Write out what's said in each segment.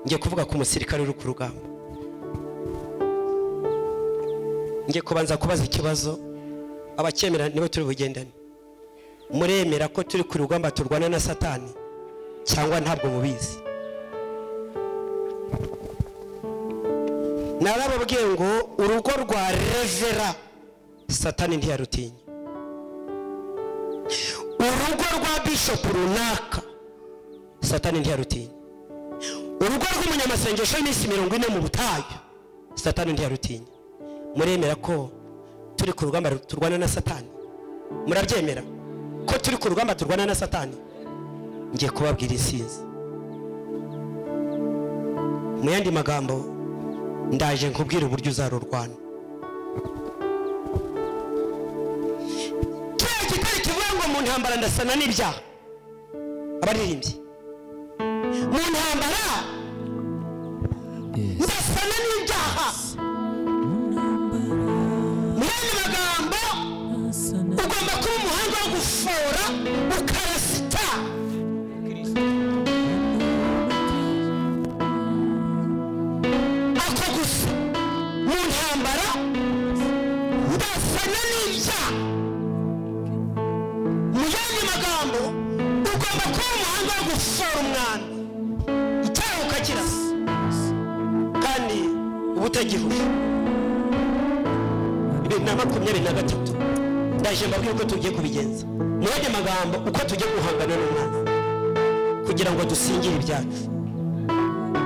ngiye kuvuga ku musirikare uri ku rugamba. Ngiye kubanza kubaza ikibazo abacyemera nibo turi bugendane. Muremera ko turi ku rugamba turwana na Satani cyangwa ntabwo mubizi? Narababwiye ngo urugo rwa Revera Satani ntiyarutinya. Urugo rwa Bishop runaka Satani ntiyarutinya. Urugo rw'umunyamasengesho w'iminsi 40 mu butayu Satani ntiyarutinya. Muremera ko turi ku rugamba turwana na Satani? Murabyemera ko turi ku rugamba turwana na Satani? Ngiye kubabwira isizi. Mu yandi magambo ndaje nkubwira uburyo uzarurwana. Kitari kivuga ngo mu ntambara ndasana n'ibyaha. Abaririmbyi mu ntambara ndasana n'ibyaha. Mu yandi magambo ugomba kuba umuhanga wo gufora ukarasita. Ako gusa mu ntambara ndasana n'ibyaha. Mu yandi magambo ugomba kuba umuhanga wo gufora umwana icyaha ukakirasa kandi ubutagihuje. 2023 ndaje mbabwira uko tugiye kubigenza. Mu yandi magambo uko tugiye guhangana n'umwana kugira ngo dusingire ibyacu,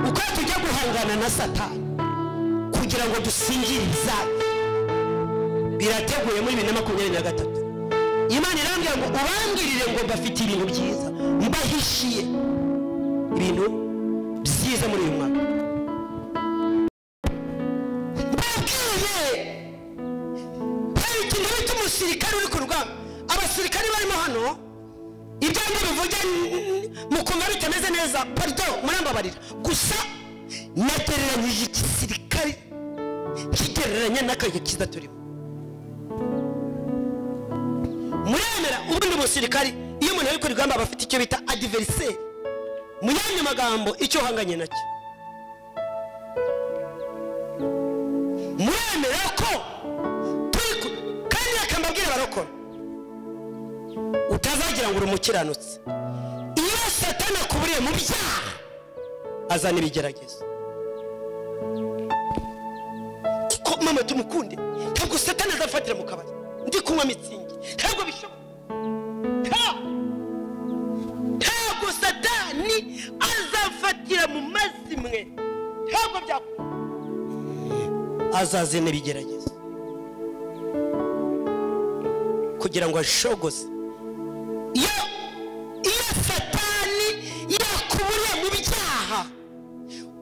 uko tugiye guhangana na Satani kugira ngo dusingire ibyacu, birateguye muri 2023. Imana irambwira ngo ubangirire ngo bafite ibintu byiza, mbahishiye ibintu byiza muri uyu mwaka. Umusirikare uri ku rugamba, abasirikare barimo hano ibyanjye bivuge mukoma bitameze neza, pardon murambabarira, gusa natereranyije igisirikare kitereranya n'akaye kiza turimo. Muremera ubundi umusirikare iyo umuntu ari ku rugamba bafite icyo bita adversaire. Mu yandi magambo icyo hanganye nacyo. Muremera ko barokora utazagira ngo urumukiranutse. Iyo Satani akuburiye mu byaha azana ibigeragezo. Ko mama tumukunde ntabwo Satani azafatira mu kabari ndi kunywa mitsingi, ntabwo bishoboka. Ntabwo Satani azafatira mu mazimwe, ntabwo byakora. Azazana ibigeragezo kugira ngo ashogoze. Iyo Satani yakuburiye mu byaha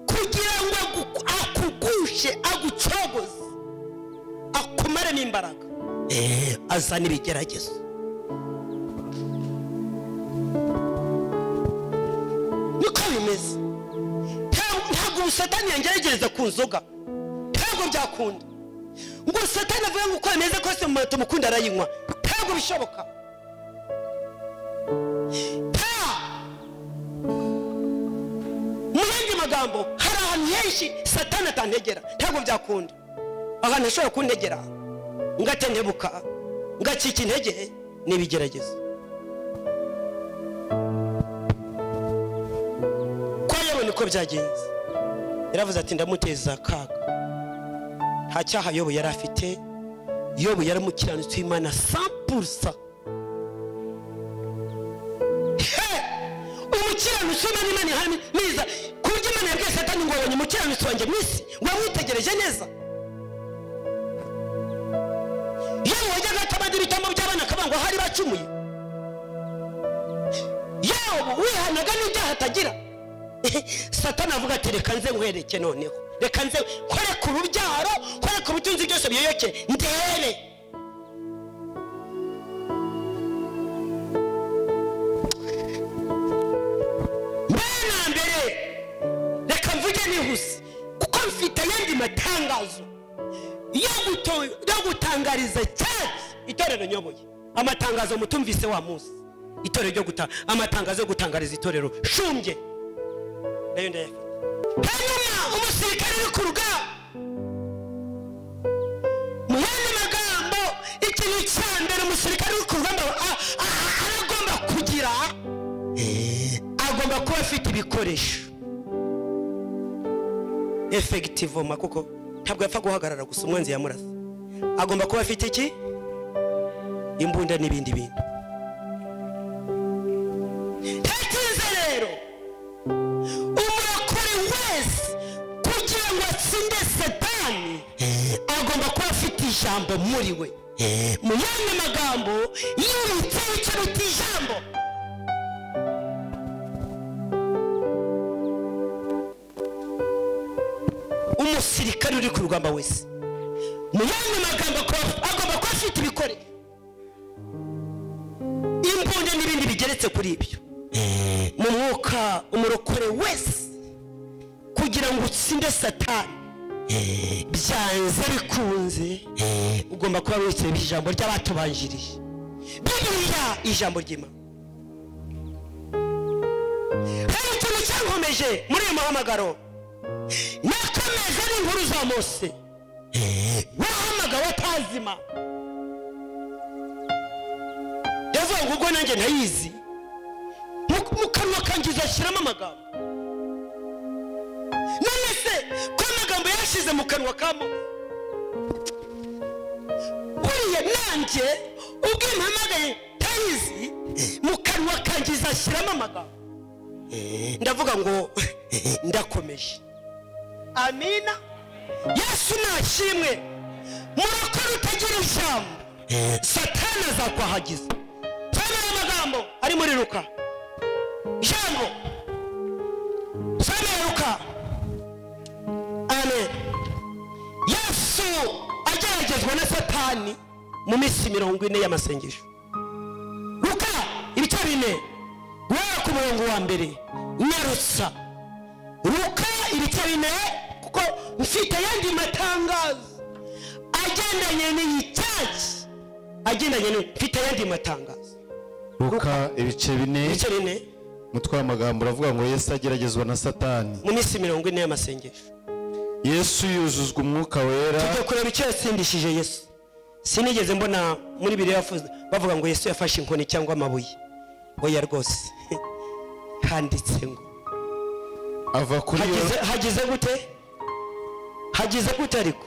kugira ngo akugushe, agucogoze, akumare n'imbaraga, azana ibigeragezo. Niko bimeze. Ntabwo Satani yangerageza ku nzoga, ntabwo byakunda. Ngo Satani avuga ngo uko ameze kose mu mato mukunda arayinywa, ntabwo bishoboka. Mu yandi magambo hari ahantu henshi Satani atantegera, ntabwo byakunda. Ahantu ashobora kuntegera ngatentebuka ngacika intege n'ibigeragezo. Kwa yabona uko byagenze, yaravuze ati ndamuteza akaga. Nta cyaha Yobu yari afite. Yobu yaramukiranutse Imana 100%. Umukiranutse Imana ihari niza kurya. Imana yabwiye Satani ngo abonye umukiranutse wanjye mwisi, wamwitegereje neza. Yobu wajyaga atabadira ibitambo by'abana akavuga ngo hari bacumuye. Yobu wihanaga n'ibyaha atagira. Satani avuga ati reka nze nkwereke noneho, reka nze kore ku rubyaro, kore ku butunzi byose biyoyoke ndebe. Mbere mbere reka mvuge nihuse kuko mfite yandi matangazo yo gutangariza cyane itorero nyoboye. Amatangazo mutumvise wa munsi, itorero ryo amatangazo yo gutangariza itorero Shumbye nayo ndayafite. hanyuma umusirikare uri ku rugamba mu yandi magambo ikintu cya mbere umusirikare uri ku rugamba aragomba kugira agomba kuba afite ibikoresho effectivement kuko ntabwo yapfa guhagarara gusa umwanzi yamurasa agomba kuba afite iki imbunda n'ibindi bintu tekereza rero umurokore wese kugira ngo atsinde Satani agomba kuba afite ijambo muri we mu yandi magambo yibitse ikiruta ijambo umusirikare uri ku rugamba wese mu yandi magambo agomba kuba afite ibikoresho imbunda n'ibindi bigeretse kuri ibyo mu mwuka umurokore wese kugira ngo utsinde Satani byanze bikunze ugomba kuba witse ijambo ry'abatubanjiriye Bibiliya ijambo ry'Imana hari ikintu cyankomeje muri uyu muhamagaro nakomeje n'inkuru za Mose wahamagawe atazima yavuga ngo ubwo nanjye ntayizi mu kanwa kanjye uzashyiramo amagambo none se ko amagambo yashize mu kanwa ka Mose buriya nanjye ubwo impamagaye ntayizi mu kanwa kanjye uzashyiramo amagambo ndavuga ngo ndakomeje amina Yesu nashimwe murokore utagira ijambo Satani azakwahagiza sana amagambo ari muri Luka ijambo sana Luka amen Yesu ageragezwa na Satani mu minsi 40 y'amasengesho Luka ibice 4 guhera ku murongo wa mbere nyarutsa Luka ibice 4 kuko mfite yandi matangazo agendanye n'icyaci agendanye mfite yandi matangazo Luka ibice 4 mutwa amagambo uravuga ngo Yesu ageragezwa na Satani mu minsi 40 y'amasengesho Yesu yuzuzwa umwuka wera tujye kureba icyo yatsindishije Yesu sinigeze mbona muri Bibiliya bavuga ngo Yesu yafashe inkoni cyangwa amabuye oya rwose handitse ngo ava kuri hagize gute ariko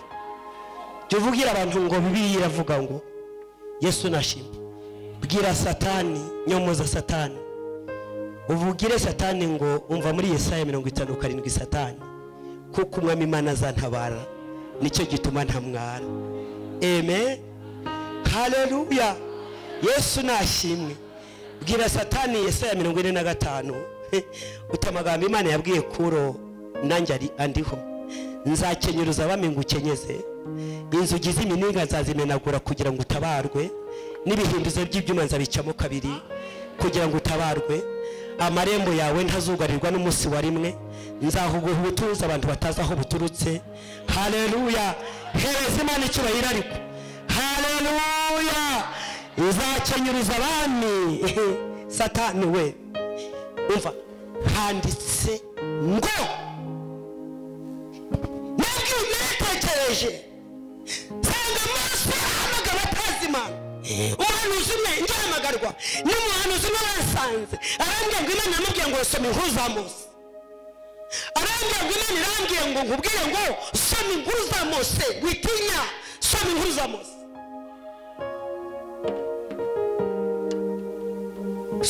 tuvugira abantu ngo Bibiliya iravuga ngo Yesu nashimwe bwira Satani nyomoza Satani uvugire Satani ngo umva muri Yesaya 57 Satani kuko umwami Imana azantabara nicyo gituma ntamwara amen haleluya Yesu nashimwe bwira Satani Yesaya 45 utamagambo Imana yabwiye Kuro nanjye ari andiho nzakenyuruza abami ngukenyeze inzugi z'imininga nzazimenagura kugira ngo utabarwe n'ibihinduzo by'ibyuma nzabicamo kabiri kugira ngo utabarwe amarembo yawe ntazugarirwa n'umunsi wa rimwe nzahuguha ubutuza abantu batazi aho buturutse haleluya hereza Imana icyubahiro ariko haleluya nzakenyuruza abami Satani we umva handitse ngo natekereje sanga Mose ahamagara atazima umuhanuzi umwe njyamagarwa n'umuhanuzi umwe basanze arambwira ngo Imana yamubwiye ngo soma inkuru za Mose arambwira ngo Imana irambwiye ngo nkubwire ngo soma inkuru za Mose witinya soma inkuru za Mose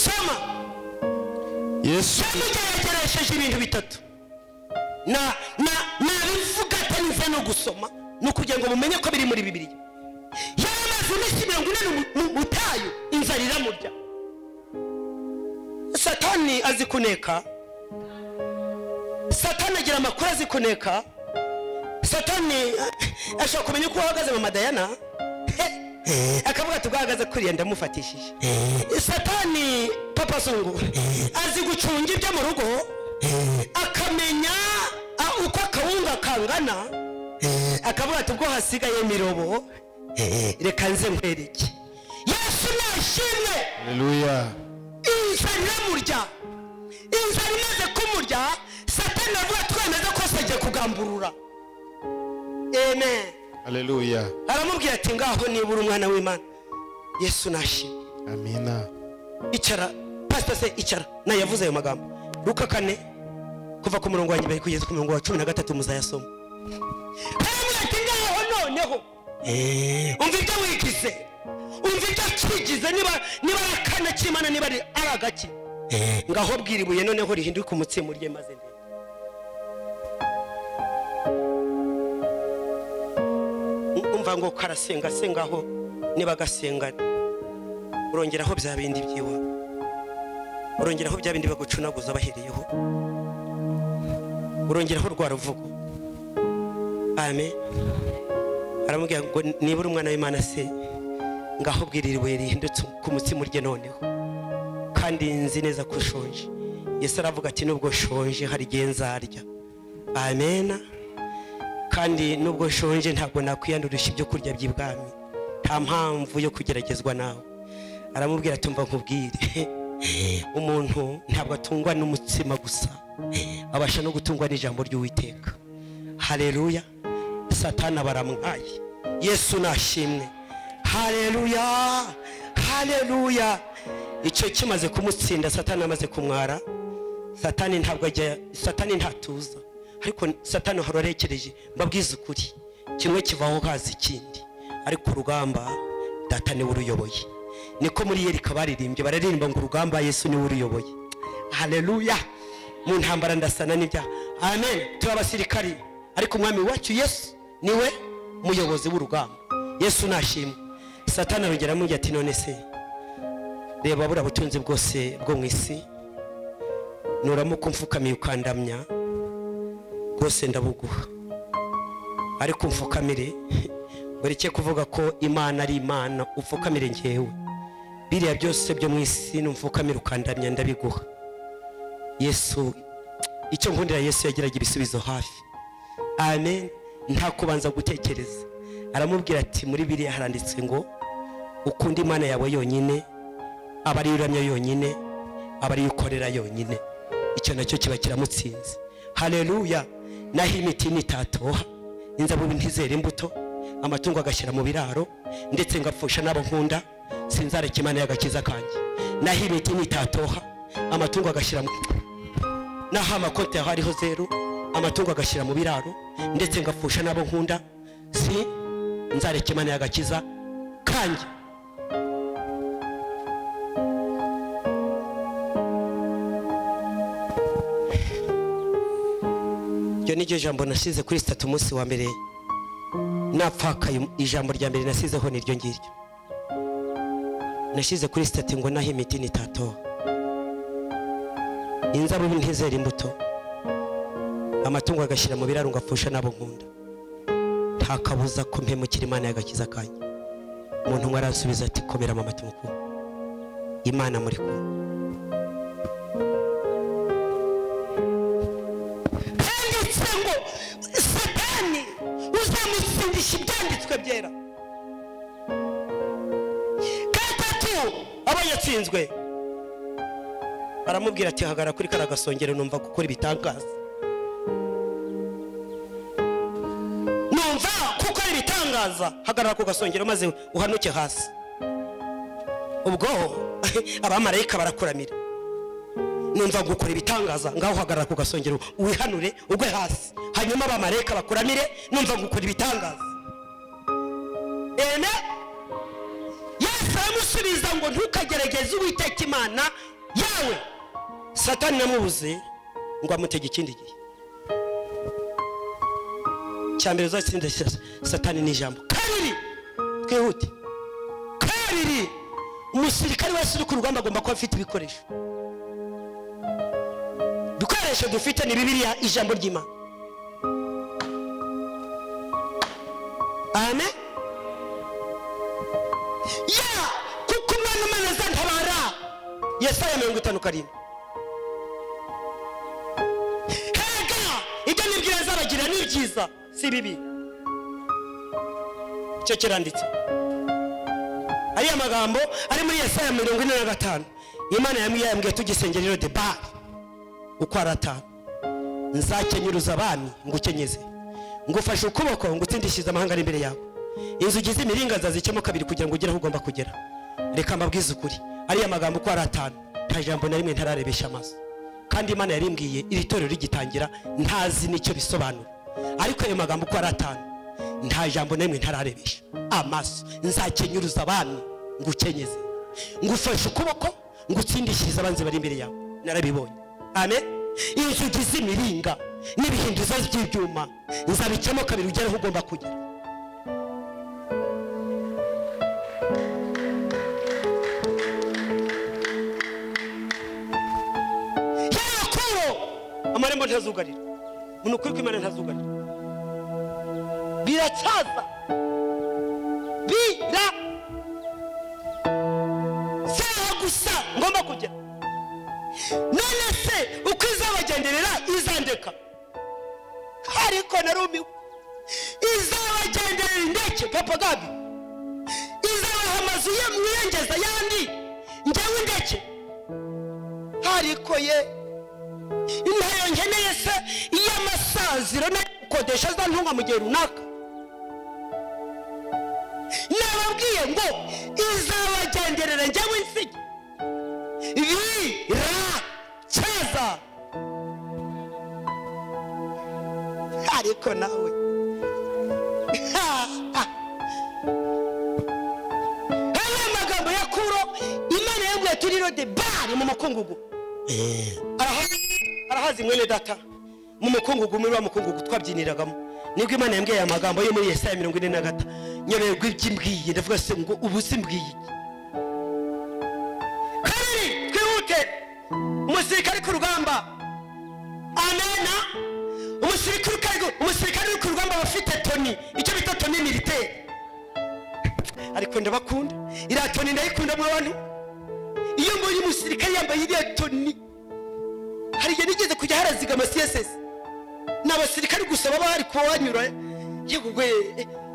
soma Yesu yamugeregeresheje ibintu bitatu bivuga atanize no gusoma nukugira ngo mumenye ko biri muri Bibiliya yamaze iminsi 40 mu butayu inzara iramurya Satani azikuneka Satani agira amakuru azikuneka Satani ashaka kumenya uko uhagaze mu madayana akavuga ati bwahagaze kuriya ndamufatishije Satani papa Sungu azi gucunga ibyo mu rugo akamenya uko akawunga kangana akavuga ati ubwo hasigaye mirobo reka nze nkwereke Yesu nashimwe haleluya inzara iramurya inzara imaze kumurya Satani avuga twemeza agiye kugamburura. Amen. Haleluya. Aramubwira ati ngaho nibura umwana w'Imana. Yesu nashimye. Amina. Icara pastor se icara na yavuze ayo magambo. Luka 4 kuva ku murongo wa 2 kugeza ku murongo wa 13 muzayasoma. Aramubwira ati ngaho noneho umva ibyo wigize, umva ibyo kigize, niba akana cy'Imana, niba ari agaki ngaho bwira ibuye noneho rihinduka umutsima urye maze ndende. Umva ngo karasenga sengaho, niba gasenga urongeraho bya bindi byiwa, urongeraho bya bindi bagucunaguza bahereyeho, urongeraho rwa ruvugo. Amen. Aramubwira ngo nibura umwana w'Imana se ngaho bwirira ibuye rihindutse ku mutsima urye noneho, kandi nzi neza ko ushonje. Yesu aravuga ati nubwo ushonje hari igihe nzarya. Amen. Kandi nubwo ushonje ntabwo nakwiyandurisha ibyo kurya by'ibwami, nta mpamvu yo kugeragezwa nawe. Aramubwira ati umva nkubwire, umuntu ntabwo atungwa n'umutsima gusa, abasha no gutungwa n'ijambo ry'Uwiteka. Haleluya. Satana baramwaye. Yesu nashimwe. Haleluya. Haleluya. Icyo kimaze kumutsinda, Satana amaze kumwara. Satani ntabwo ajya, Satani ntatuza, ariko Satani harorekereje. Mbabwiza ukuri, kimwe kivaho hazi ikindi, ariko urugamba Data ni uruyoboye. Niko muri Yerika baririmbye, bararirimba ngo urugamba Yesu ni uruyoboye. Haleluya. Mu ntambara ndasana n'ibya. Amen. Tuba abasirikari, ariko umwami wacu Yesu niwe muyobozi w'urugamba. Yesu nashimwe. Satani arongera amubwira ati none se reba bura butunzi bwose bwo mu isi, nuramuka mfukamiye ukandamya bwose ndabuguha, ariko mfukamire bareke kuvuga ko Imana ari Imana, upfukamire njyewe. Biriya byose byo mu isi numfukamire ukandamya ndabiguha. Yesu, icyo nkundira Yesu yagiraga ibisubizo hafi. Amen. Nta kubanza gutekereza. Aramubwira ati muri Bibiliya haranditswe ngo ukunda Imana yawe yonyine, abari uramya yonyine, abari ukorera yonyine. Icyo nacyo kiba kiramutsinze. Haleluya. Naho imitini itatoha, inzabibu ntizera imbuto, amatungo agashyira mu biraro, ndetse ngapfusha n'abo nkunda, sinzareka Imana y'agakiza kanjye. Naho imitini itatoha, amatungo agashyira mu, naho amakote hariho zeru, amatungo agashyira mu biraro, ndetse ngapfusha n'abo nkunda, nzareka Imana y'agakiza kanjye. Iyo ni ryo jambo nasize kuri statu umunsi wa mbere. Napfakaye ijambo rya mbere nasizeho niryo ngiryo. Nasize kuri statu ngo naho imitini itatoha, inzabibu ntizera imbuto, amatungo agashyira mu biraro ngapfusha n'abo nkunda, nta kabuza ko mpemukira Imana y'agakiza kanjye. Umuntu umwe aransubiza ati komera mama tumukuye, Imana muri kumwe. Handitse ngo Satani uzamutsindisha ibyanditswe byera. Gatatu aba yatsinzwe, aramubwira ati hagara kuri kara gasongero numva gukora ibitangaza. Numva kuko ari ibitangaza, hagarara ku gasongero maze uhanuke hasi. Ubwo abamarayika barakuramira. Numva gukora ibitangaza, ngaho hagarara ku gasongero uwihanure ugwe hasi, hanyuma abamarayika bakuramire. Numva gukora ibitangaza. Ene Yesu aramusubiza ngo ntukagerageze Uwiteka Imana yawe. Satani namubuze ngo amutege ikindi gihe. Cyambere uzatsinda Satani ni ijambo. Kabiri twihute. Kabiri umusirikari wese uri ku rugamba agomba kuba afite ibikoresho. Dukoresho dufite ni Bibiliya, ijambo ry'Imana. Amen. Ya kuko Imana zantabara. Yesaya 57. Ibyo nibwira zabagira ni byiza si bibi. Cyo kiranditse. Ariya magambo ari muri Yesaya 45. Imana yambwiye tugisengera rero de bar uko aratana. nzakenyuruza abami ngukenyeze, ngufashe ukuboko ngutsindishize amahanga ari imbere yawe, inzugi z'imiringa nzazicamo kabiri kugira ngo ugere aho ugomba kugera. Reka mbabwize ukuri, ariya magambo uko ari 5 nta jambo na rimwe ntararebesha amaso, kandi Imana yarimbwiye iri torero rigitangira ntazi nicyo bisobanura, ariko ayo magambo uko ari 5 nta jambo na rimwe ntararebesha amaso. Nzakenyuruza abami ngukenyeze, ngufashe ukuboko ngutsindishirize abanzi bari imbere yawe. Narabibonye. Amen. Inzugi z'imiringa n'ibihinduza by'ibyuma nzabicamo kabiri ugere aho ugomba kugera. Yakobo amarembo ntazugarira, umuntu ukuri kw'Imana ntazugarira, biracyaza gusa ngomba kugera. None se uko izabagenderera izandeka, ariko narumiwe. Izabagenderera indeke Papa Gabi, izabaha amazu ye mwiyongeza yandi njyewe indeke, ariko ye intayo nkeneye se iy'amasaziro no gukodesha za ntunga mu gihe runaka. Nababwiye ngo izabagenderera njyewe insige biracyaza, ariko nawe aya magambo ya Kuro Imana yambwiye turi rode bari mu mukungugu. Arahazi mwene data mu mukungugu, muri wa mukungugu twabyiniragamo, nibwo Imana yambwiye aya magambo yo muri Yesaya 44. Nyoberwa iby'imbwiye, ndavuga se ngo ubu simbwiye kandi twihute. Umusirikare ku rugamba, amena, umusirikare ku rugamba bafite toni, icyo bita toni militaire. Ariko ndabakunda iriya toni, ndayikunda mu bantu. Iyo mbonye umusirikare yambaye iriya toni, hari igihe nigeze kujya harazigama CSS n'abasirikare gusa baba hari kuba wanyura, yegwe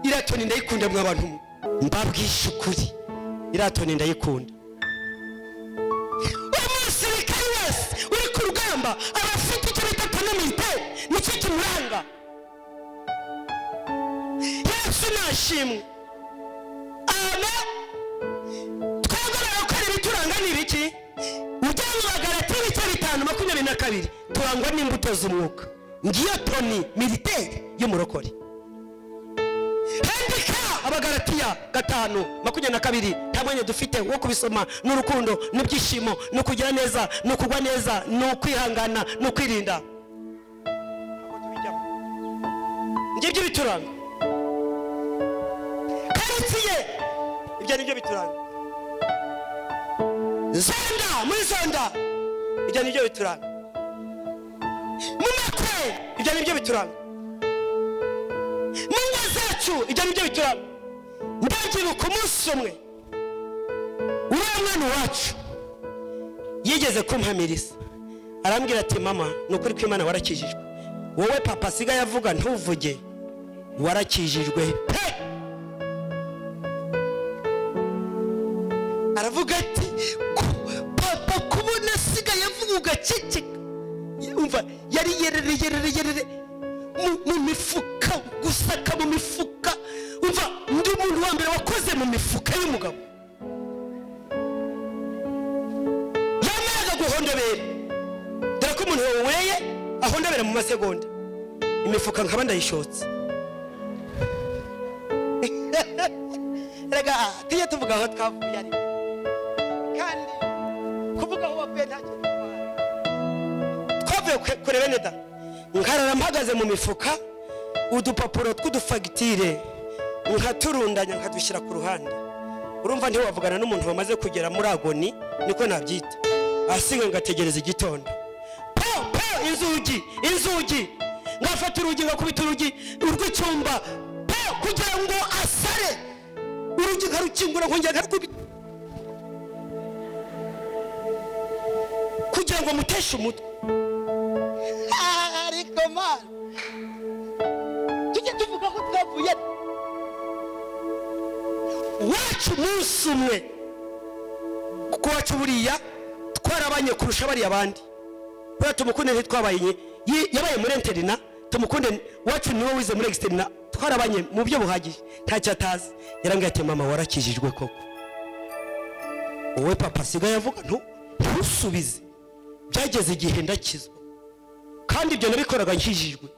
iriya toni ndayikunda mu bantu. Mbabwisha ukuri, iriya toni ndayikunda. Umusirikare wese uri ku rugamba aba afite icyo bita toni militaire, nicyo kimuranga. Yesu nashimwe. Amen. Twagomba gukora ibituranga n'ibiki? Ujyanye Abagalatiya 5:22 turangwa n'imbuto z'umwuka. Ngiyo toni militaire y'umurokore. Handika Abagalatiya 5:22 tamanye dufite wo kubisoma n'urukundo n'ibyishimo no kugira neza no kugwa neza no kwihangana no kwirinda. Ngibyo bituranga. Karitsiye ibyo nibyo bituranga. Zonda muri zonda ibyo nibyo bituranga. Mu makwe ibyo nibyo bituranga. Munga zacu ibyo nibyo bituranga. Ndagiye ku munsi umwe uriya mwana wacu yigeze kumpamiriza, arambwira ati mama nukuri kw'Imana warakijijwe, wowe papa sigaye avuga ntuvuge, warakijijwe pe. Aravuga ati papa kubona sigaye avuga ugaceceka. Umva yari yerere mu mifuka, gusaka mu mifuka. Umva ndi umuntu wa mbere wakoze mu mifuka y'umugabo. Yamaraga guhondobera, dore ko umuntu weye ahondobera mu masegonda, imifuka nkaba ndayishotse. Rega tiye tuvuga aho twavuye ari kandi kuvuga aho wavuye ntacyo twavuye kure bene da. Nkarara mpagaze mu mifuka, udupapuro tw'udufagitire nkaturundanya nkadushyira ku ruhande. Urumva nti wavugana n'umuntu wamaze kugera muri agoni, niko nabyita. Asiga ngategereza igitondo. Inzugi ngafata urugi ngakubita urugi urw'icyumba kugira ngo asare. Urugi nkarukingura nkongera nkarukubita kugira ngo muteshe umutwe. Ariko man tujye tuvuga ko twavuye wacu umunsi umwe, kuko wacu buriya twarabanye kurusha bari abandi. Buriya tumukunde ntitwabaye yabaye muri interina tumukunde wacu niwe wize muri exterina twarabanye mu byo buhagije ntacyo atazi yarambwiye ati mama warakijijwe koko wowe papa siga yavuga ntusubize byageze igihe ndakizwa kandi ibyo nabikoraga nkijijwe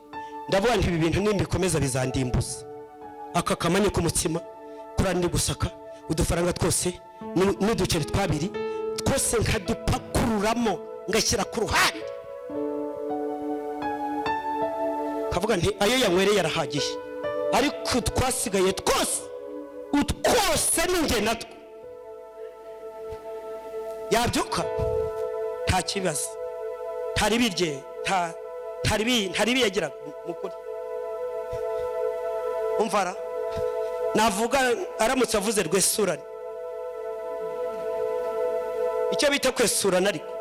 ndavuga nti ibi bintu nimbikomeza bizandimbuza aka kamanye k'umutsima kurandi gusaka udufaranga twose n'uduceri twabiri twose nkadupakururamo ngashyira ku ruhande kavuga nti ayo yanywereye arahagije ariko twasigaye twose n'inge natwo yabyuka nta kibazo ntari birye ntari biyagiraga mukuri umvara navuga aramutse avuze rwesurane icyo bita kwesurana ariko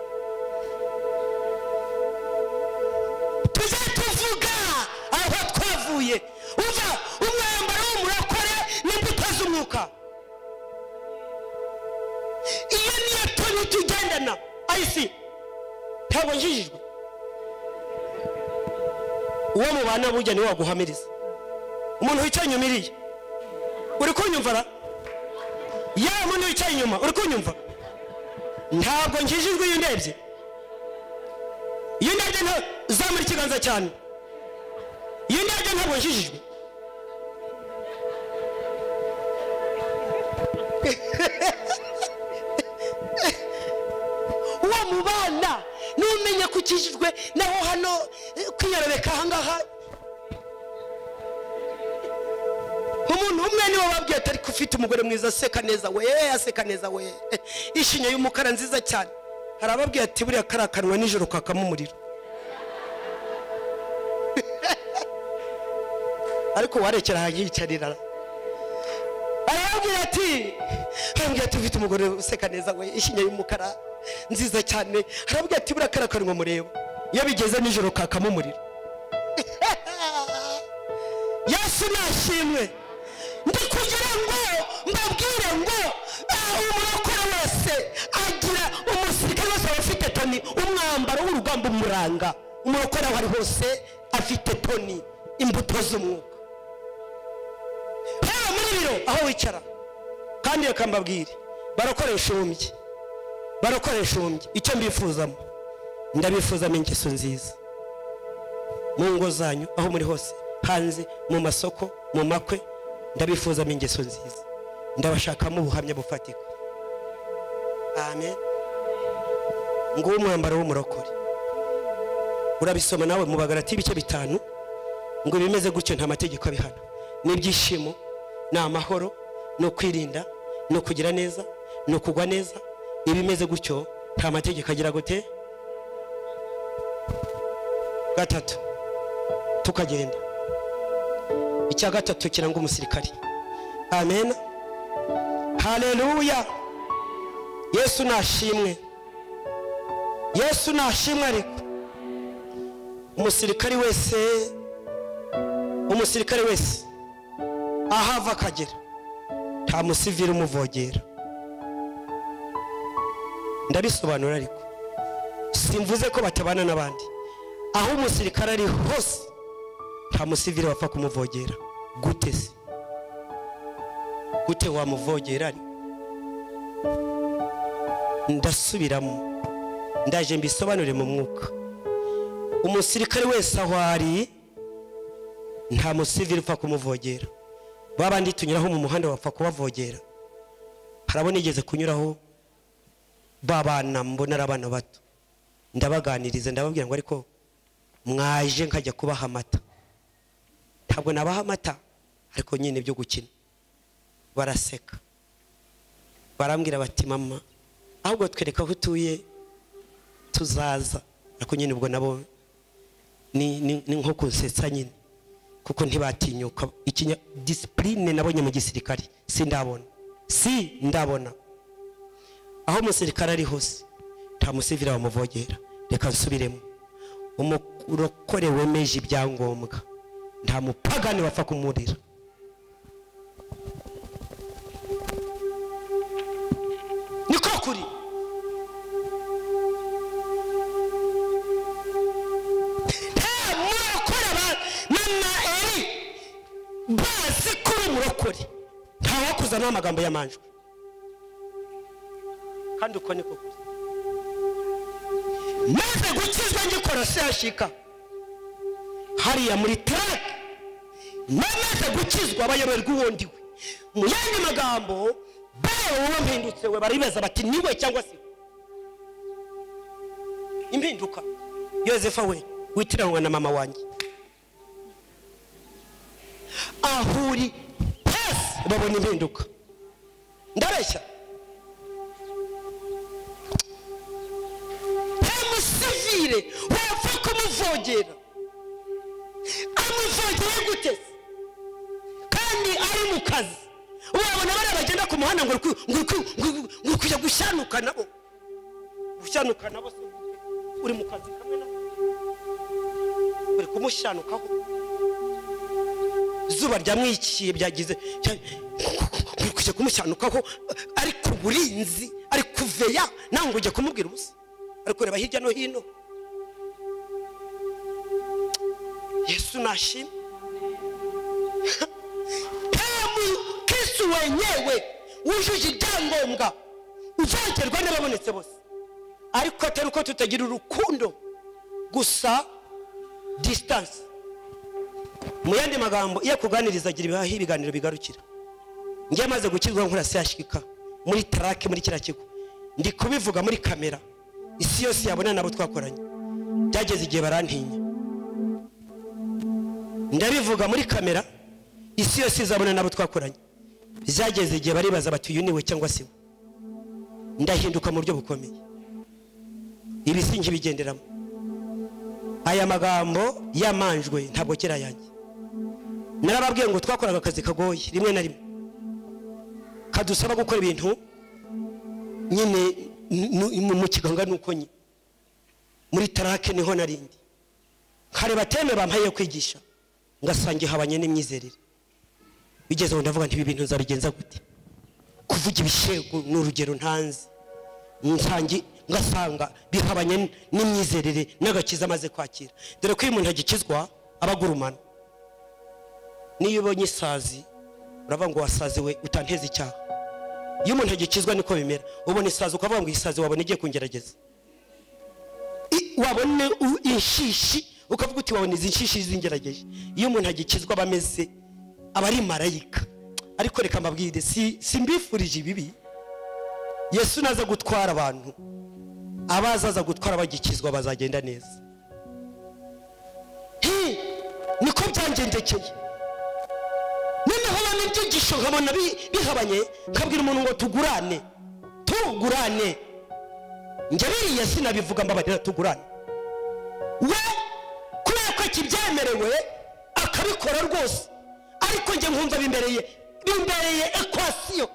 tujye tuvuga aho twavuye uva umwambaro w'umurokore n'imbuto z'umwuka iyo niyo toni tugendana ayisi ntabwo njijijwe uwo mubana burya niwe waguhamiriza umuntu wicaye inyuma iriya uri kunyumvara ya muntu wicaye inyuma uri kunyumva ntabwo njijijwe iyo ndebye zamura ikiganza cyane iyo ndebye ntabwo njijijwe uwo mubana n'umenye kukijijwe naho hano kwiyarabeka ahangaha umuntu umwe niwe wabwiye atari ufite umugore mwiza aseka neza we ishinya y'umukara nziza cyane hari ababwiye ati buriya karakanwa nijoro kakamo umuriro ariko warekera ahayicarira arababwira ati ufite umugore useka neza we ishinya y'umukara nziza cyane arababwira ati buriya karakanwa mureba iyo bigeze nijoro kakamo umuriro Yesu nashimwe ndi kugira ngo mbabwire ngo umurokore wese agira umusirikare wese afite toni umwambaro w'urugamba umuranga umurokore aho ari hose afite toni imbuto z'umwuka muri biro aho wicara kandi reka mbabwire barakoresha ubumbyi icyo mbifuzamo ndabifuzamo ingeso nziza mu ngo zanyu aho muri hose hanze mu masoko mu makwe ndabifuzamo ingeso nziza ndabashakamo ubuhamya bufatika amen ngo umwambaro w'umurokore urabisoma nawe mu Bagalati ibice 5 ngo bimeze gutyo nta mategeko abihana n'ibyishimo n'amahoro no kwirinda no kugira neza no kugwa neza ibimeze gutyo nta mategeko agira gute gatatu tukagenda icya gatatu kiranga umusirikari amen haleluya Yesu nashimwe ariko umusirikari wese ahava akagera nta musivili umuvogera ndabisobanura ariko simvuze ko batabana n'abandi aho umusirikari ari hose nta musivili wapfa kumuvogera gute wamuvogera ndasubiramo ndaje mbisobanure mu mwuka umusirikare wese aho ari nta musivili upfa kumuvogera babandi tunyuraho mu muhanda wapfa kubavogera harabona igeze kunyuraho babana mbona arabana bato ndabaganiriza ndababwira ngo ariko mwaje nkajya kubaha amata ntabwo nabaha amata ariko nyine byo gukina baraseka barambwira bati mama ahubwo twereka aho utuye tuzaza ariko nyine ubwo nabo ni nko kunsetsa nyine kuko ntibatinyuka ikinya discipline nabonye mu gisirikare ndabona aho umusirikare ari hose nta musivili wamuvogera reka nsubiremo umurokore wemeje ibyangombwa nta mupagani wapfa kumurira niko kuri bakizwa n'amagambo y'amanjwe kandi uko niko gusa maze gukizwa ngikora sashika hariya muri tarake namaze gukizwa abayoberwa uwundi we mu yandi magambo bawe uwo mpindutse we baribaza bati niwe cyangwa se impinduka Yozefa we witiranwa na mama wanjye ahuri pasi babona impinduka ndabeshya musivire wapfa kumuvogera amuvogeye gute kandi ari mu kazi wabona bari bagenda ku muhanda ngo kujya gushyanuka nabo se uri mu kazi kamwe nabo uri kumushyanukaho zuba ryamwikiye byagize uri kujya kumushyanukaho ari ku burinzi ari kuveya nango ujya kumubwira ubusa ariko reba hirya no hino Yesu nashimwe Kristo wenyewe wujuje ibyangombwa uzagerwa n'ababonetse bose ariko atari uko tutagira urukundo gusa distance mu yandi magambo iyo kuganiriza agira ibiganiro bigarukira ngiye maze gukizwa nkura sashika muri tarake muri kira kigo ndi kubivuga muri kamera isi yose yabona nabo twakoranye byageze igihe barantinya ndabivuga muri kamera isi yose izabona nabo twakoranye byageze igihe baribaza bati uyu niwe cyangwa se ndahinduka mu buryo bukomeye ibisingi bigenderamo aya magambo yamanjwe ntabwo kera yanjye narababwiye ngo twakoraga akazi kagoye rimwe na rimwe kadusaba gukora ibintu nyine mu kiganga nuko nyine muri tarake niho narindi kare bateme bampaye kwigisha ngasangiye habanye n'imyizerere bigeze ngo ndavuga nti ibi bintu nzabigenza gute kuvuga ibishego n'urugero ntanzi ngasanga bihabanye n'imyizerere n'agakiza amaze kwakira dore ko iyo umuntu agikizwa abagurumana niyo ubonye isazi uravuga ngo wasaziwe utanteze icyaha iyo umuntu agikizwa niko bimera ubona isazi ukavuga ngo isazi wabona igiye kungerageza wabone inshishi ukavuga uti wabona izi nshishi zingerageje iyo umuntu agikizwa bameze abari marayika ariko reka mbabwire si mbifurije ibibi Yesu naza gutwara abantu abazaza gutwara bagikizwa bazagenda neza niko byangendekeye noneho n'ibyigisho nkabona bihabanye nkabwira umuntu ngo tugurane njye biriya sinabivuga mbabarira tugurane we kubera ko kibyemerewe akabikora rwose ariko njye nkumva bimbereye ekwasiyo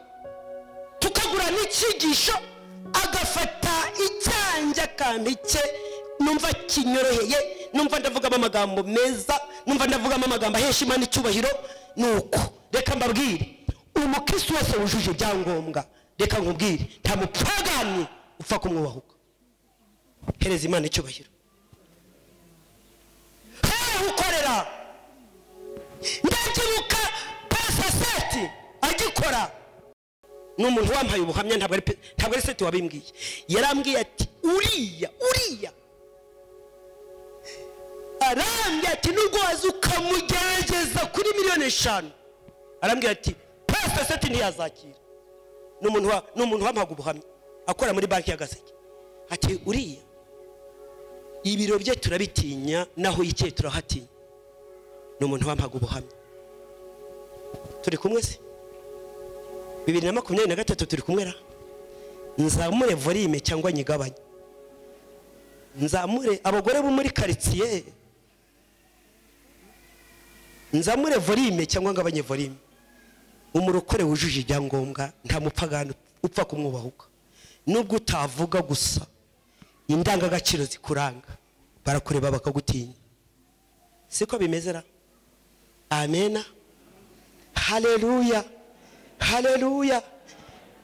tukagurana icyigisho agafata icyanjye akampice numva kinyoroheye numva ndavugamo amagambo meza numva ndavugamo amagambo ahesha Imana icyubahiro nuko reka mbabwire umukristo wese wujuje ibyangombwa reka nkubwire nta mupagani upfa kumwubahuka hereza Imana icyubahiro ukorera ndakibuka pasaseti agikora n'umuntu wampaye ubuhamya ntabwo ari seti wabimbwiye yarambwiye ati uriya arambye ati nubwo waza ukamugerageza kuri 5,000,000 arambwira ati pasaseti ntiyazakira n'umuntu wampaga ubuhamya akora muri banki ya Gaseke ati uriya ibiro bye turabitinya naho yicye turahatinya n'umuntu wampaga ubuhamya turi kumwe se 2023 turi kumwe ra nzamure volume cyangwa nyigabanye nzamure abagore bo muri quartier nzamure volume cyangwa ngabanye volume umurokore wujuje ibyangombwa nta mupagano upfa kumwubahuka nubwo utavuga gusa indangagaciro zikuranga barakureba bakagutinya siko bimezera amena haleluya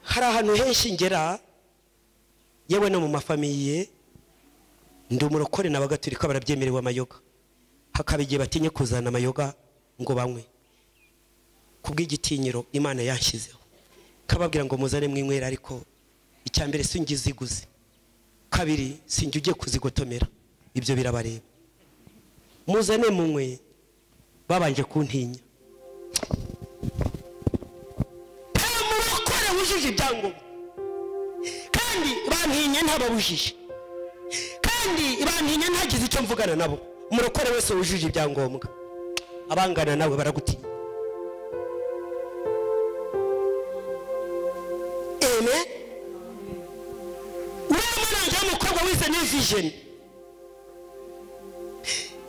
hari ahantu henshi ngera yewe no mu mafamiye ndi umurokore n'abagatulika barabyemerewe amayoga hakaba igihe batinye kuzana amayoga ngo banywe kubw'igitinyiro Imana yanshyizeho kababwira ngo muzane mwinywera, ariko icyambere singiziguze, kabiri sinjye ugiye kuzigotomera, ibyo birabareba. Muzane munywe. Babanje kuntinya. Murokore wujuje ibyangombwa, kandi bantinya ntababujije, kandi bantinya ntagize icyo mvugana nabo. Murokore wese wujuje ibyangombwa, abangana nawe baragutinya. Amen. Uramana umukobwa wize New Vision,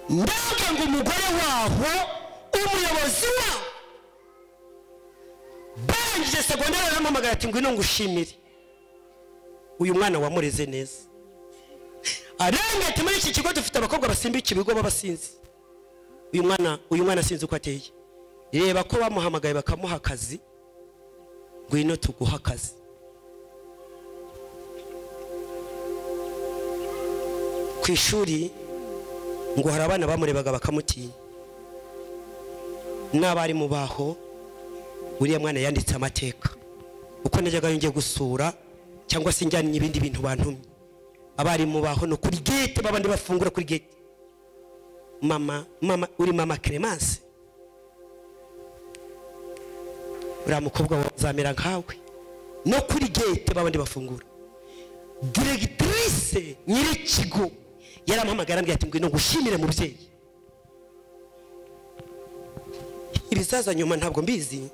ndaga ngo umugore waho umuyobozi waho barangije segonderi aramamagara ati ngwino ngushimire uyu mwana wamureze neza. Aranga ati muri iki kigo dufite abakobwa basimbika ibigo babasinzi. Uyu mwana sinzi uko ateye. Reba ko bamuhamagaye bakamuha akazi, ngwino tuguha akazi. Ku ishuri ngo hari abana bamurebaga bakamutinya, n'abari mu baho. Uriya mwana yanditse amateka uko najyaga ngiye gusura cyangwa se njyanye ibindi bintu bantumye. Abari mu baho no kuri gate, babandi bafungura kuri gate, mama uri mama Clemence, uriya mukobwa wazamera nkawe. No kuri gate babandi bafungura. Directrice nyirikigo yarampamagara ambwira ati ngwino ngushimire mubyeyi. Ibizaza nyuma ntabwo mbizi,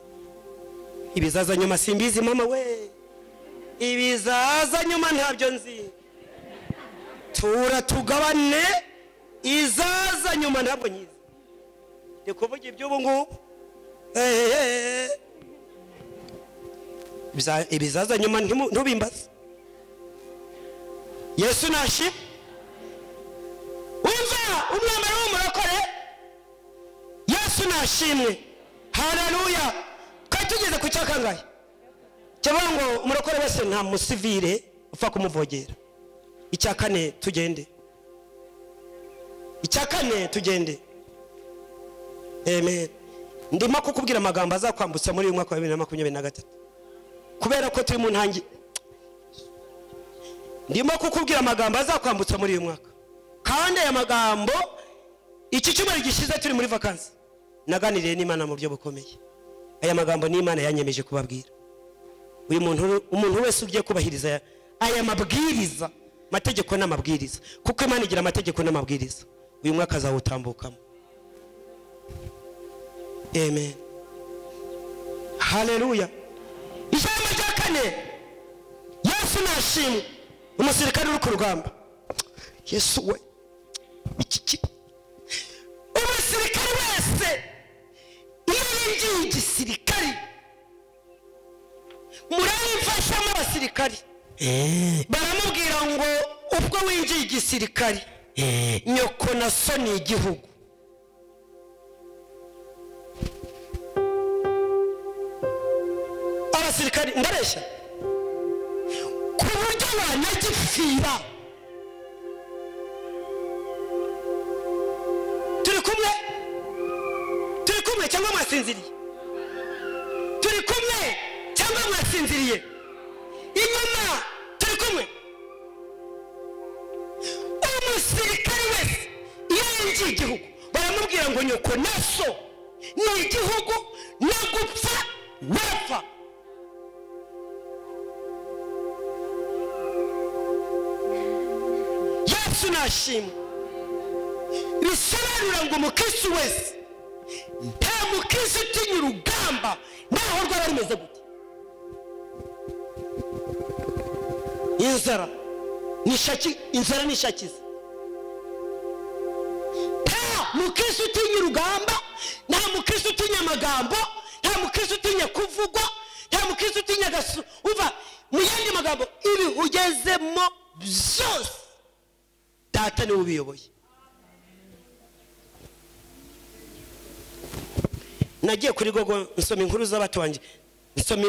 ibizaza nyuma simbizi mama we, ibizaza nyuma ntabyo nzi. Tura tugabane, izaza nyuma ntabwo nyizi. Ndikuvuga iby'ubu ngubu. Ibizaza nyuma ntubimbaze. Yesu nashi umva umwambaro w'umurokore. Yesu nashimwe. Haleluya. Kandi tugeze ku cyakangaye cyangwa ngo umurokore wese nta musivire upfa kumuvogera. Icyakane tugende. Icyakane tugende. Amen. Ndimo kukubwira amagambo azakwambutsa muri uyu mwaka wa 2023 kubera ko turi mu ntangi. Ndimo kukubwira amagambo azakwambutsa muri uyu mwaka, kandi aya magambo iki cyumweru gishize turi muri vacances naganiriye n'Imana mu byo bukomeye. Aya magambo ni Imana yanyemeje kubabwira. Uyu umuntu wese ugiye kubahiriza aya mabwiriza, mategeko n'amabwiriza, kuko Imana igira amategeko n'amabwiriza, uyu mwaka azawutambukamo. Amen. Haleluya. Ijambo rya kane, Yesu nashimwe. Umusirikare uri ku rugamba. Yesu we, iki umusirikare wese iyo igisirikare murayifashamo abasirikare baramubwira ngo ubwo winjiye igisirikare nyoko na so ni igihugu. Abasirikare ndareshya ku buryo banagifira. Turi kumwe cyangwa mwasinziriye? Turi kumwe cyangwa mwasinziriye? Inyuma turi kumwe. Umusirikare wese iyo yinjiye igihugu baramubwira ngo nyoko na so ni igihugu, no gupfa wapfa. Yesu nashimwe. Bisobanura ngo umukristo wese nta mukristo utinya urugamba naho rwaba rumeze gute. Inzara nishakiza. Nta mukristo utinya urugamba, nta mukristo utinya amagambo, nta mukristo utinya kuvugwa, nta mukristo utinya gasu. Uva mu yandi magambo, ibi ugezemo byose Data niwe ubiyoboye. Nagiye kuri Google nsoma inkuru z'abato banje, nsoma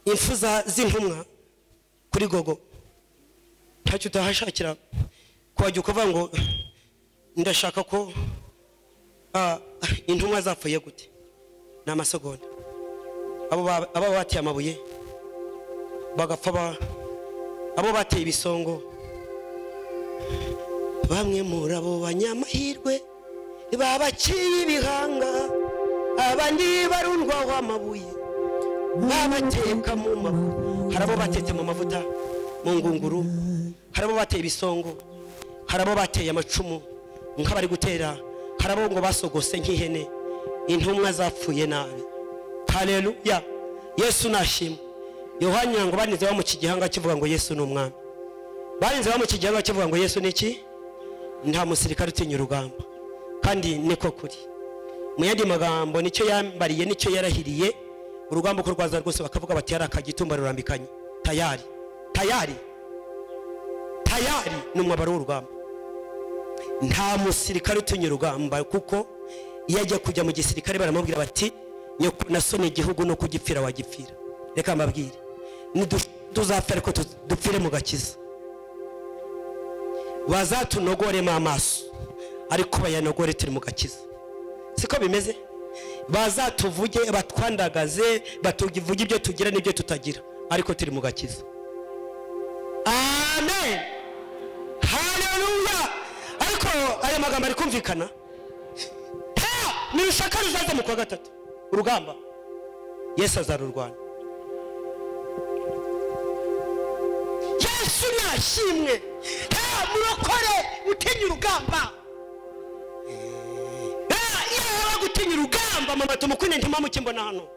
imfuza z'intumwa kuri Google. Ntacyo utahashakira kwajya kuvuga ngo ndashaka ko intumwa zapfuye gute n'amasegonda. abo bateye amabuye bagapfa, abo bateye ibisongo, bamwe muri abo banyamahirwe babaciye ibihanga, abandi barundwaho amabuye babateka mu mavuta. Hari abo batetse mu mavuta mu ngunguru, hari abo bateye ibisongo, hari abo bateye amacumu nk'abari gutera, hari abo ngo basogose nk'ihene, intumwa zapfuye nabi. Haleluya, Yesu nashimwe. Yohana ngo banize mu kigihanga kivuga ngo Yesu ni umwami, banize mu kigihanga kivuga ngo Yesu ni iki? Nta musirikare utinya urugamba. Kandi niko kuri. Mu yandi magambo nicyo yambariye, nicyo yarahiriye, urugamba uko rwaza rwose bakavuga bati yari akagitumba rurambikanye, tayari tayari tayari n'umwabaro w'urugamba. Nta musirikare utinya urugamba, kuko iyo ajya kujya mu gisirikare baramubwira bati nyoko nasone igihugu no kugipfira wagipfira. Reka mbabwire, tuzapfa ariko dupfire mu gakiza. Bazatunogoremo amaso ariko bayanogore turi mu gakiza. Siko bimeze? Bazatuvuge batwandagaze batuvuge ibyo tugira n'ibyo tutagira, ariko turi mu gakiza. Amen, haleluya. Ariko aya magambo ari kumvikana, nibishaka ruzaza mu kwa gatatu urugamba Yesu azarurwana. Yesu nashimwe. Murokore utinya urugamba. Iyo gutinya urugamba mama tumukunde ntimamukimbona hano.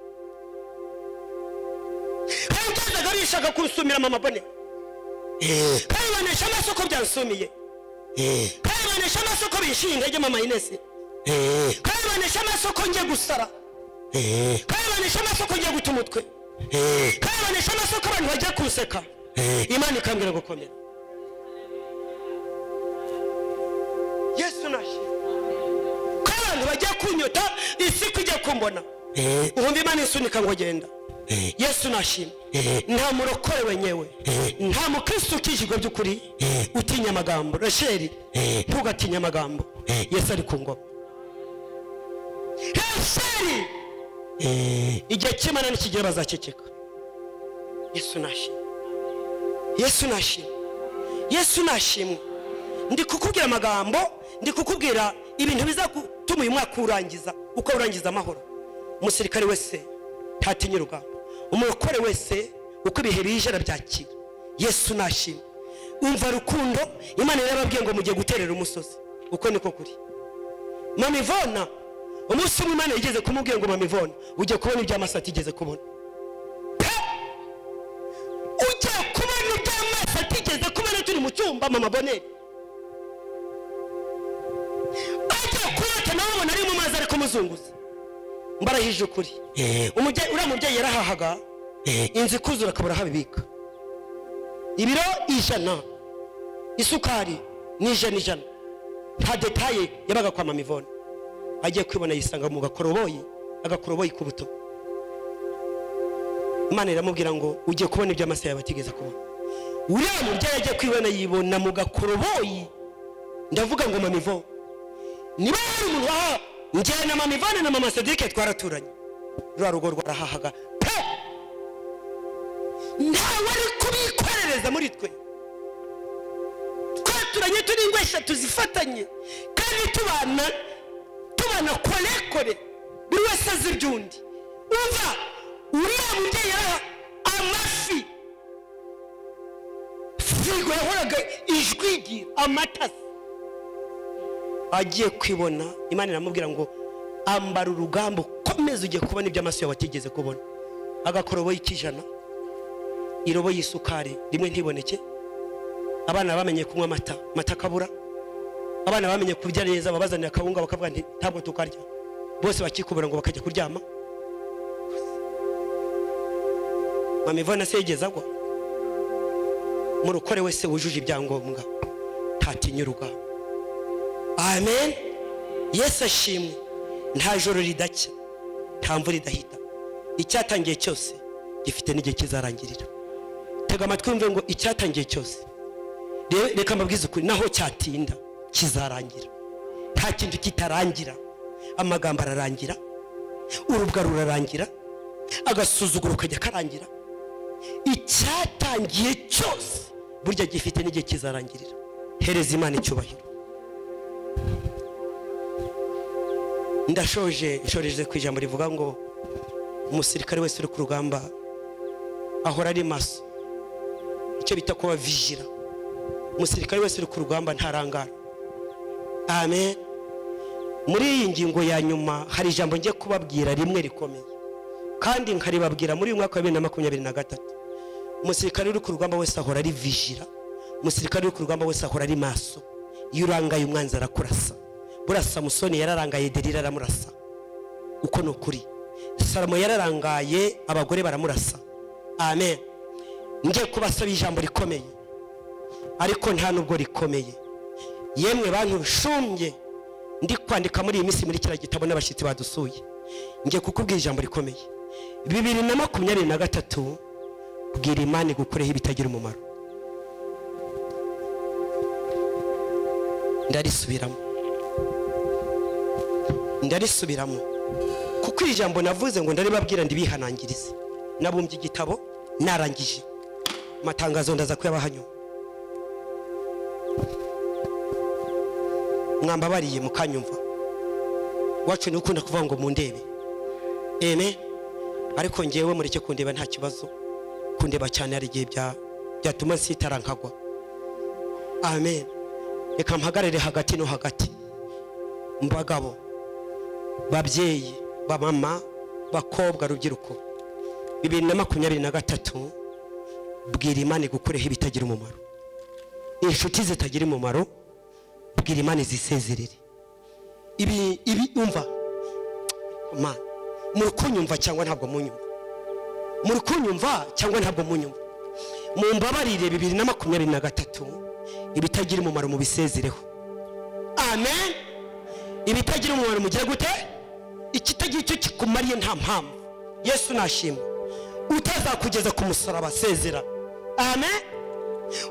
Hangaza garishaka kunsumira mama bone. Kayibanesha amasoko byansumiye. Kayibanesha amasoko bishinga je mama Inesi. Kayibanesha amasoko nje gusara. Kayibanesha amasoko nje gutumutwe. Kayibanesha amasoko abantu bajya kuseka. Imana ikambira gukomera. Yesu nashi. Kandi bajya kunyota isi kujya kumbona. Umva Imana isunika ngo genda. Yesu nashimwe. Nta murokore wenyewe, nta mukristo kijigwa by'ukuri utinya amagambo. Rasheli, ntugatinya amagambo. Yesu ari ku ngoma. Rasheli, igihe cy'Imana nikigera bazaceceka. Yesu nashimwe. Yesu nashimwe. Yesu nashimwe. Ndi kukubwira amagambo, ndi kukubwira ibintu bizatuma uyu mwaka urangiza, uko urangiza amahoro. Umusirikare wese ntatinya urugamba, umurokore wese uko ibihe bijera byakira. Yesu nashimwe. Umva rukundo, Imana yarababwiye ngo mugiye guterera umusozi. Uko niko kuri. Mama Ivona, umunsi Imana yigeze kumubwira ngo Mama Ivona, ugiye kubona iby'amaso atigeze kubona. Ugiye kubona iby'amaso atigeze kubona turi mu cyumba mama Boneri. Nari mu mazi ari kumuzunguza. Mbarahije ukuri. Umubyeyi yarahahaga, inzi kuzura akabura habibika. Ibiro 100, isukari ni 100. Nta detaye yabaga kwa Mama Ivona. Agiye kwibona yisanga mu agakoroboyi kubuto. Imana iramubwira ngo ugiye kubona iby'amaso yawe batigeze kubona. Uriya mubyeyi agiye kwibona yibona mu gakoroboyi. Ndavuga ngo Mama Ivona, niba hari umuntu waha njye na Mama Ivana na Mama Cedric twaraturanye, rwa rugo rwarahahaga pe, ntawe ari kubikorereza muri twe. Twaturanye turi ingwesha tuzifatanye kandi tubana kore buri wese azi ibyundi. Umva uriya mubyeyi yaraha amafi, frigo yahoraga ijwigira amatasi. Agiye kwibona Imana iramubwira ngo ambara urugamba ukomeze ugiye kubona iby'amaso yawe atigeze kubona. Agakoroboyi k'ijana, irobo y'isukari rimwe ntiboneke. Abana bamenye kunywa amata kabura. Abana bamenye kurya neza, babazanira akawunga bakavuga nti ntabwo tukarya. Bose bakikubura ngo bakajya kuryama. Mama Ivona se yigeze agwa. Murukore wese wujuje ibyangombwa ntatinya urugamba. Amen. Yesu ashimwe. Nta joro ridacya, nta mvura idahita. Icyatangiye cyose gifite n'igihe kizarangirira. Tega amatwi umve ngo icyatangiye cyose, reka mbabwize ukuri, naho cyatinda kizarangira. Nta kintu kitarangira. Amagambo ararangira, urubwa rurarangira, agasuzuguro kajya karangira. Icyatangiye cyose burya gifite n'igihe kizarangirira. Hereza Imana icyubahiro. Ndashojeje ku ijambo rivuga ngo umusirikare wese uri ku rugamba ahora ari maso, icyo bita kuba vigila. Umusirikare wese uri ku rugamba ntarangara. Amen. Muri iyi ngingo ya nyuma hari ijambo ngiye kubabwira rimwe rikomeye, kandi nkaribabwira muri uyu mwaka wa 2023. Umusirikare uri ku rugamba wese ahora ari vigila. Umusirikare uri ku rugamba wese ahora ari maso. Iyo urangaye umwanzi arakurasa. Burasa Samusoni yararangaye, Delila aramurasa. Uko ni ukuri. Salomo yararangaye, abagore baramurasa. Amen. Ngiye kubasaba ijambo rikomeye, ariko nta nubwo rikomeye. Yemwe bantu shumye ndi kwandika muri iyi minsi muri kira gitabo n'abashitsi badusuye, ngiye kukubwira ijambo rikomeye. 2023 bwira Imana gukoreho ibitagira umumaro. Ndarisubiramo kuko iri jambo navuze ngo ndaribabwira ndibihanangirize. Nabumbye igitabo narangije matangazo ndaza kuyabahanyo. Mwambabariye mukanyumva. Wacu ni ukunda kuvuga ngo mundebe. Amen. Ariko ngewe mureke kundeba nta kibazo. Kundeba cyane ari gihe byatuma nsitara nkagwa. Amen. Reka mpagarare hagati no hagati. Mbagabo, babyeyi, bamama, bakobwa, rubyiruko. 2023 bwira Imana gukoreho ibitagira umumaro. Inshuti zitagira umumaro bwira Imana zisezerere. Ibi umva ma muri kunyumva cyangwa ntabwo munyumva? Muri kunyumva cyangwa ntabwo munyumva? Mumbabarire 2023 ibitagira umumaro mu bisezereho. Amen. Ibitagira umumaro mugiye gute? Ikitagira icyo kikumariye nta mpamvu. Yesu nashimwe. Utazakugeza ku musaraba sezera. Amen.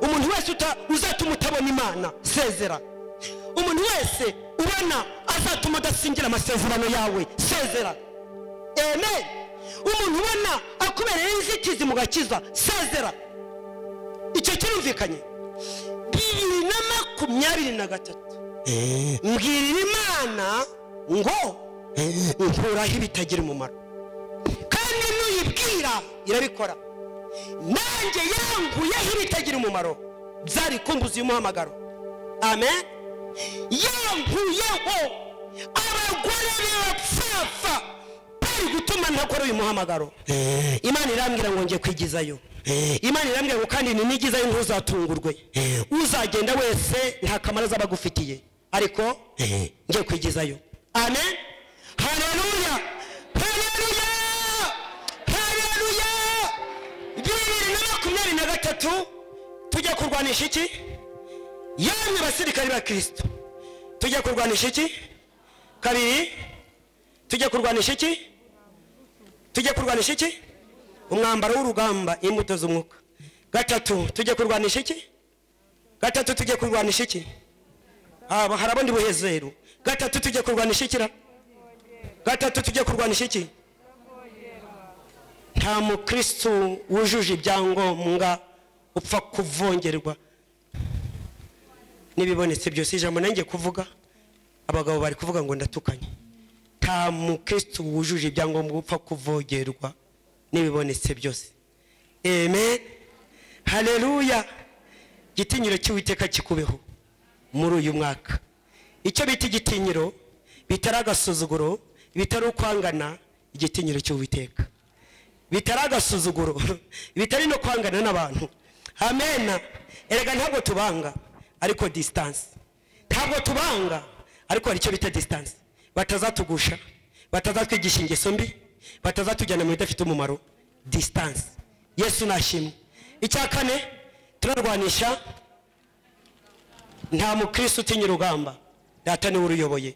Umuntu wese uzatuma utabona Imana sezera. Umuntu wese ubona azatuma udasingira amasezerano yawe sezera. Amen. Umuntu ubona akubereye inzitizi mu gakiza sezera. Icyo kirumvikanye. 2023 mbwirira Imana ngo nkuraho ibitagira umumaro, kandi nuyibwira irabikora. Nanjye yanguyeho ibitagira umumaro byari kumbuza uyu muhamagaro. Amen. Yanguyeho abagore b'abapfafa bari gutuma ntakora uyu muhamagaro. Imana irambwira ngo ngiye kwigizayo. Imana irambwira ngo kandi ninigizayo ntuzatungurwe. Uzagenda wese nta kamaro azabagufitiye, ariko ngiye kwigizayo. Amen. Haleluya. Haleluya. Haleluya. 2023 tujya kurwanisha iki? Yamwe basirikari ba Kristo. Tujya kurwanisha iki? Kabiri tujya kurwanisha iki? Tujya kurwanisha iki? Umwambaro w'urugamba, imbuto z'umwuka. Gatatu tujya kurwanisha iki? Gatatu tujya kurwanisha iki? Harabondi buhezeru. Gatatu tujya kurwanisha iki? Gatatu tujya kurwanisha iki? Nta mukristo wujuje ibyangombwa upfa kuvongerwa nibibonetse byose. Ijambo nanjye kuvuga, abagabo bari kuvuga ngo ndatukanye. Nta mukristo wujuje ibyangombwa upfa kuvogerwa nibibonetse byose. Amen. Haleluya. Gitinyiro cy'Uwiteka kikubeho muri uyu mwaka. Icyo bita igitinyiro bitari agasuzuguro, bitari ukwangana. Igitinyiro cy'Uwiteka bitari agasuzuguro, bitari no kwangana n'abantu. Amen. Erega ntabwo tubanga ariko distance. Ntabwo tubanga ariko hari icyo bita distance. Batazatugusha, batazatwigisha ingeso mbi, batazatujyana mu bidafite umumaro. Distance. Yesu nashimwe. Icyakane turarwanisha. Nta mukristo utinya urugamba. Data ni uruyoboye.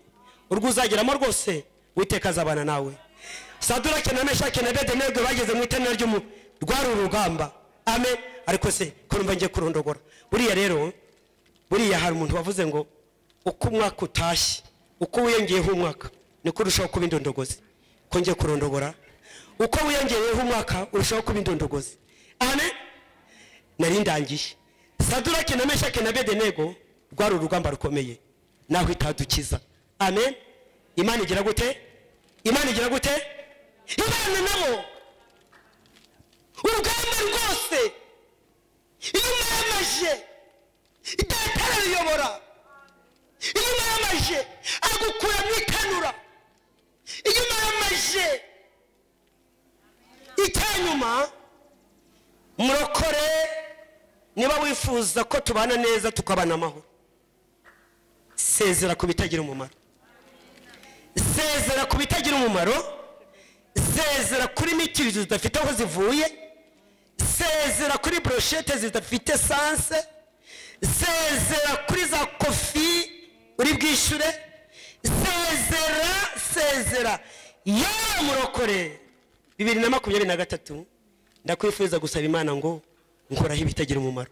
Urwuzageramo rwose Uwiteka azabana nawe. Sadurake na Meshake na Abedenego bageze mu itenero rwari urugamba. Amen. Ariko se ko numva ngiye kurondogora. Buriya rero, buriya hari umuntu wavuze ngo uko umwaka utashye, uko wiyongeyeho umwaka niko urushaho kuba indondogozi. Ko ngiye kurondogora uko wiyongereyeho umwaka urushaho kuba indondogozi. Amen. Nari ndangije. Saduraki na Meshaki na Abedenego rwari urugamba rukomeye, naho itadukiza. Amen. Imana igira gute? Imana igira gute? Imana nabo urugamba rwose inyuma y'amaje idatara riyobora, inyuma y'amaje agukura mu ikanura, inyuma y'amaje icyanyuma. Murokore, niba wifuza ko tubana neza tukabana amahoro, sezera ku bitagira umumaro, sezera ku bitagira umumaro, sezera kuri mitirizo zidafite aho zivuye, sezera kuri brochette zidafite sanse, sezera kuri za kofi uri bwishure, sezera ya murokore. 2023 ndakwifuza gusaba Imana ngo nkoraho ibitagira umumaro.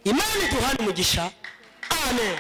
Imana iduhane umugisha. Amen.